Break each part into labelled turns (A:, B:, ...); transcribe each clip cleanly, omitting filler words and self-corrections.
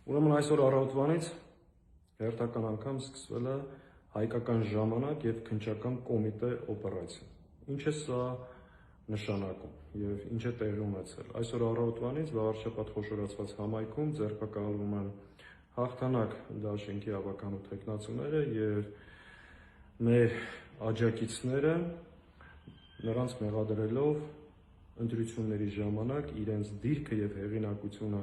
A: Ուրեմն այսօր առավոտվանից հերթական անգամ սկսվել է հայկական ժամանակ և քննչական կոմիտե օպերացիա։ Ինչ է սա նշանակում և ինչ է տեղի ունեցել։ Այսօր առավոտվանից վաղարշաբաթ խոշորացված համայնքում ձերբակալվում են Հաղթանակ դաշինքի ավականու թեկնածուները և մեր աջակիցները, նրանց մեղադրելով ընտրությունների ժամանակ իրենց դիրքը և հեղինակությունը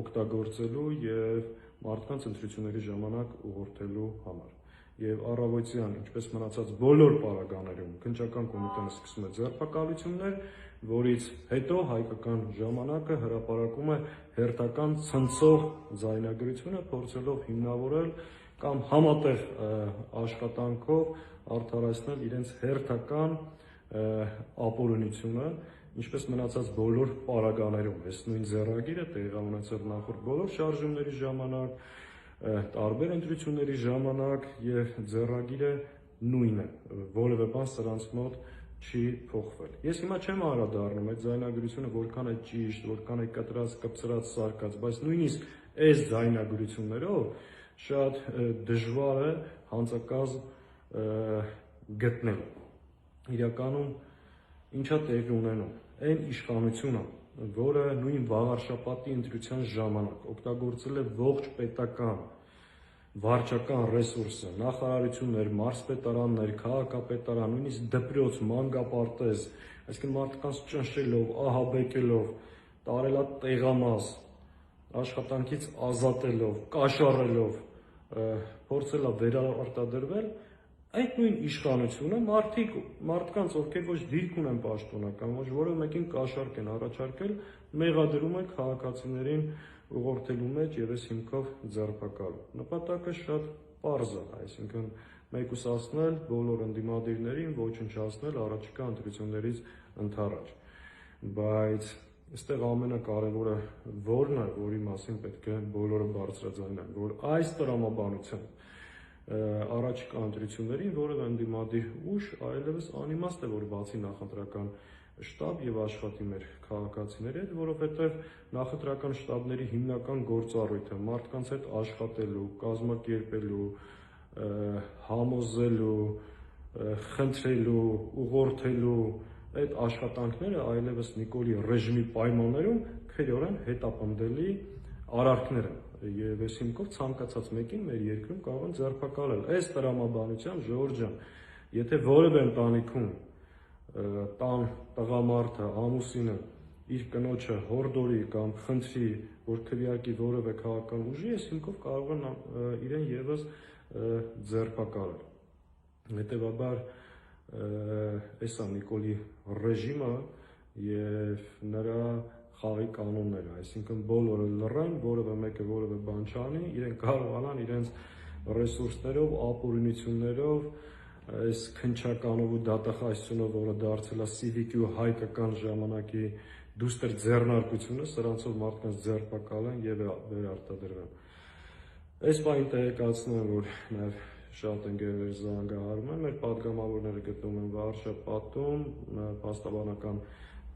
A: օգտագործելու և մարդկանց ընտրությունների ժամանակ ուղղորդելու համար։ Եվ առավոտյան, ինչպես մնացած բոլոր պարագաներում, քննչական կոմիտեն սկսում է ձերբակալություններ, որից հետո հայկական ժամանակը հրապարակում է հերթական ցնցող ձայնագրությունը, փորձելով հիմնավորել կամ համատեղ աշխատանքով արդարացնել իրենց հերթական ապօրինությունը, ինչպես մնացած բոլոր պարագաներում։ Այս նույն ձեռագիրը տեղի է ունեցել նախորդ բոլոր շարժումների ժամանակ, տարբեր ընտրությունների ժամանակ և ձեռագիրը նույնն է, որևէ բան սրանց մոտ չի փոխվել։ Ես հիմա չեմ անդրադառնում այդ ձայնագրությունը որքան է ճիշտ, որքան է կտրած, կպցրած, սարկած, բայց նույնիսկ այս ձայնագրություններով շատ դժվար է հանցակազմ գտնել։ Իրականում ինչա տեղի ունենում։ Այն իշխանությունը, որը նույն վաղարշաբաթի ընտրության ժամանակ օգտագործել է ողջ պետական վարչական ռեսուրսը, նախարարություններ, մարզպետարաններ, քաղաքապետարան, նույնիսկ դպրոց, մանկապարտեզ, այսինքն մարդկանց ճնշելով, ահաբեկելով, տարելատեղամաս, աշխատանքից ազատելով, կաշառելով, փորձել է վերարտադրվել, այդ նույն իշխանությունը մարդկանց, ովքեր ոչ դիրք ունեն պաշտոնական, ոչ որևէ մեկին կաշառք են առաջարկել, մեղադրում է քաղաքացիներին ուղղորդելու մեջ և այս հիմքով ձերբակալում։ Նպատակը շատ պարզ է, այսինքն մեկուսացնել բոլոր ընդդիմադիրներին, ոչնչացնել առաջիկա ընտրություններից ընդառաջ։ Բայց այստեղ ամենակարևորը որն է, որի մասին պետք է բոլորը բարձրաձայնեն, որ այս տրամաբանությամբ առաջիկա ընտրություններին որևէ ընդդիմադիր ուժ այլևս անիմաստ է, որ բացի նախընտրական շտաբ և աշխատի մեր քաղաքացիների հետ, որովհետև նախընտրական շտաբների հիմնական գործառույթը մարդկանց հետ աշխատելու, կազմակերպելու, համոզելու, խնդրելու, ուղղորդելու այդ աշխատանքները այլևս Նիկոլի ռեժիմի պայմաններում քերորեն հետապնդելի արարքներ են։ Եվ այս հիմքով ցանկացած մեկին մեր երկրում կարող են ձերբակալել։ Այս տրամաբանությամբ, Ժողովուրդ ջան, եթե որևէ ընտանիքում տան տղամարդը, ամուսինը իր կնոջը հորդորի կամ խնդրի, որ քվեարկի որևէ քաղաքական ուժի, այս հիմքով կարող են իրեն ևս ձերբակալել։ Հետևաբար այս է Նիկոլի ռեժիմը և նրա խաղի կանոնները, այսինքն բոլորը լռեն, որևէ մեկը որևէ բան չանի, իրենք կարողանան իրենց ռեսուրսներով, ապօրինություններով, այս քննչականով ու դատախազությունով, որը դարձել է սիվիկի ու հայկական ժամանակի դուստր ձեռնարկությունը, սրանցով մարդկանց ձերբակալեն և վերարտադրվեն։ Այս պահին տեղեկացնում եմ, որ նաև շատ ընկերներ զանգահարում են, մեր պատգամավորները գտնվում են վարշապատում, փաստաբանական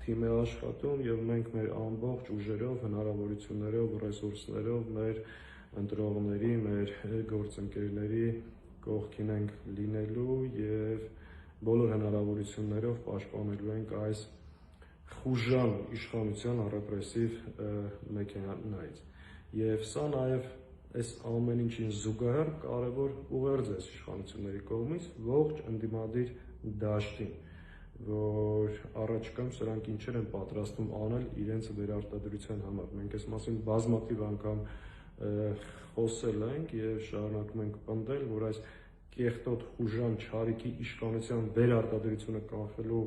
A: թիմ է աշխատում և մենք մեր ամբողջ ուժերով, հնարավորություններով, ռեսուրսներով մեր ընտրողների, մեր գործընկերների կողքին ենք լինելու և բոլոր հնարավորություններով պաշտպանելու ենք այս խուժան իշխանության ռեպրեսիվ մեքենայից։ Եվ սա նաև այս ամեն ինչին զուգահեռ կարևոր ուղերձ է այս իշխանությունների կողմից ողջ ընդդիմադիր դաշտին, որ առաջիկայում սրանք ինչեր են պատրաստվում անել իրենց վերարտադրության համար։ Մենք այս մասին բազմաթիվ անգամ խոսել ենք և շարունակում ենք պնդել, որ այս կեղտոտ խուժան չարիքի իշխանության վերարտադրությունը կանխելու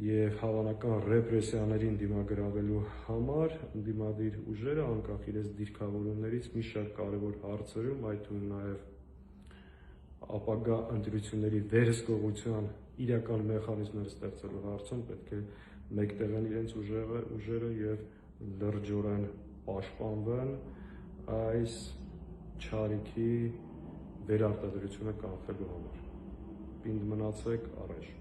A: և հավանական ռեպրեսիաներին դիմագրավելու համար ընդդիմադիր ուժերը անկախ իրենց դիրքավորումներից մի շարք կարևոր հարցերում, այդ թվում նաև ապագա ընտրությունների վերահսկողության իրական մեխանիզմներ ստեղծելու հարցում պետք է մեկտեղեն իրենց ուժերը և լրջորեն պաշտպանվեն այս չարիքի վերարտադրությունը կանխելու համար։ Պինդ մնացեք, առաջ։